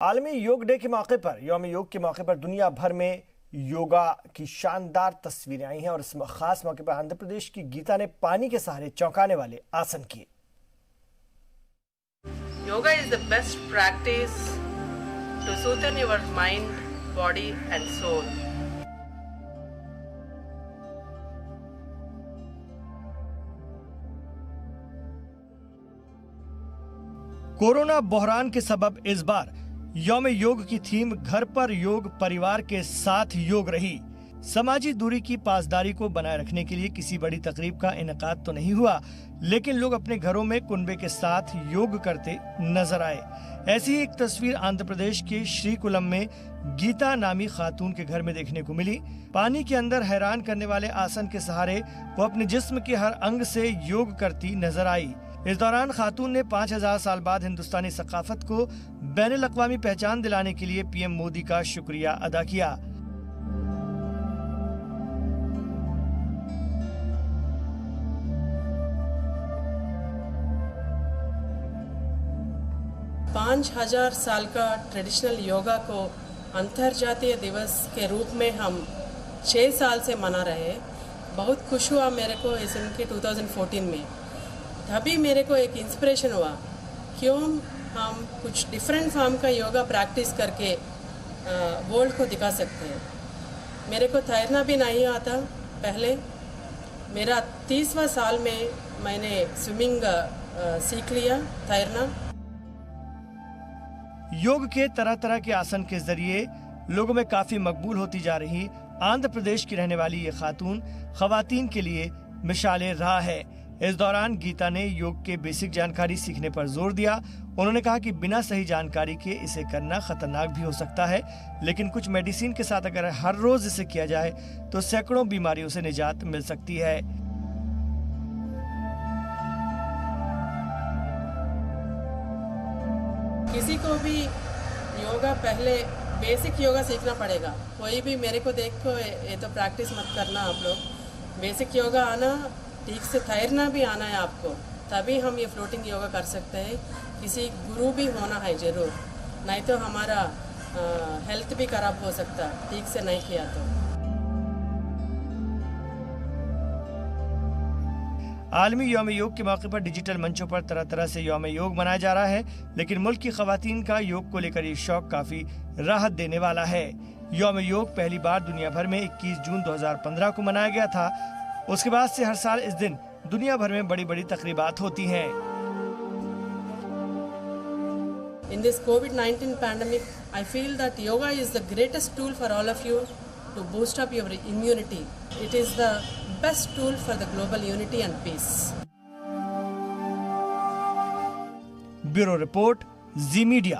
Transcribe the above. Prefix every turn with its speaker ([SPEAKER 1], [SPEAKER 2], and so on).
[SPEAKER 1] आलमी योग डे के मौके पर यौम योग के मौके पर दुनिया भर में योगा की शानदार तस्वीरें आई हैं और इस खास मौके पर आंध्र प्रदेश की गीता ने पानी के सहारे चौंकाने वाले आसन किए।
[SPEAKER 2] Yoga is the best practice to soothe your mind, body and soul.
[SPEAKER 1] Corona बहरान के सबब इस बार यौम योग की थीम घर पर योग परिवार के साथ योग रही। समाजी दूरी की पासदारी को बनाए रखने के लिए किसी बड़ी तकरीब का इनेकाद तो नहीं हुआ, लेकिन लोग अपने घरों में कुनबे के साथ योग करते नजर आए। ऐसी ही एक तस्वीर आंध्र प्रदेश के श्रीकुलम में गीता नामी खातून के घर में देखने को मिली। पानी के अंदर हैरान करने वाले आसन के सहारे वो अपने जिस्म के हर अंग से योग करती नजर आई। इस दौरान खातून ने 5000 साल बाद हिंदुस्तानी सकाफत को बैनुल अक़वामी पहचान दिलाने के लिए पीएम मोदी का शुक्रिया अदा किया।
[SPEAKER 2] पाँच 5000 साल का ट्रेडिशनल योगा को अंतर्राष्ट्रीय दिवस के रूप में हम 6 साल से मना रहे। बहुत खुश हुआ मेरे को इस इनके 2014 में। तभी मेरे को एक इंस्पिरेशन हुआ, क्यों हम कुछ डिफरेंट फॉर्म का योगा प्रैक्टिस करके वर्ल्ड को दिखा सकते हैं। मेरे को तैरना भी नहीं आता पहले। मेरा 30वां साल में मैंने स्विमिंग सीख लिया, तैरना।
[SPEAKER 1] योग के तरह तरह के आसन के जरिए लोगों में काफी मकबूल होती जा रही आंध्र प्रदेश की रहने वाली ये खातून खवातीन के लिए मिसाले राह है। इस दौरान गीता ने योग के बेसिक जानकारी सीखने पर जोर दिया। उन्होंने कहा कि बिना सही जानकारी के इसे करना खतरनाक भी हो सकता है, लेकिन कुछ मेडिसिन के साथ अगर हर रोज इसे किया जाए तो सैकड़ों बीमारियों से निजात मिल सकती है।
[SPEAKER 2] किसी को भी योगा पहले बेसिक योगा सीखना पड़ेगा। कोई भी मेरे को देख को ये तो प्रैक्टिस मत करना आप लोग। बेसिक योगा आना, ठीक से तैरना भी आना है आपको, तभी हम ये फ्लोटिंग योगा कर सकते हैं। किसी गुरु भी होना है ज़रूर, नहीं तो हमारा हेल्थ भी खराब हो सकता ठीक से नहीं किया तो।
[SPEAKER 1] आलमी यौम योग के मौके पर डिजिटल मंचों पर तरह तरह से यौम योग मनाया जा रहा है, लेकिन मुल्क की खवातीन का योग को लेकर ये शौक काफी राहत देने वाला है। यौम योग पहली बार दुनिया भर में 21 जून 2015 को मनाया गया था। उसके बाद से हर साल इस दिन दुनिया भर में बड़ी बड़ी तकरीबात होती हैं।
[SPEAKER 2] In this COVID-19 pandemic, I feel that yoga is the greatest tool for all of you to boost up your immunity. It is the best tool for the global unity and peace.
[SPEAKER 1] Bureau report, Zee media.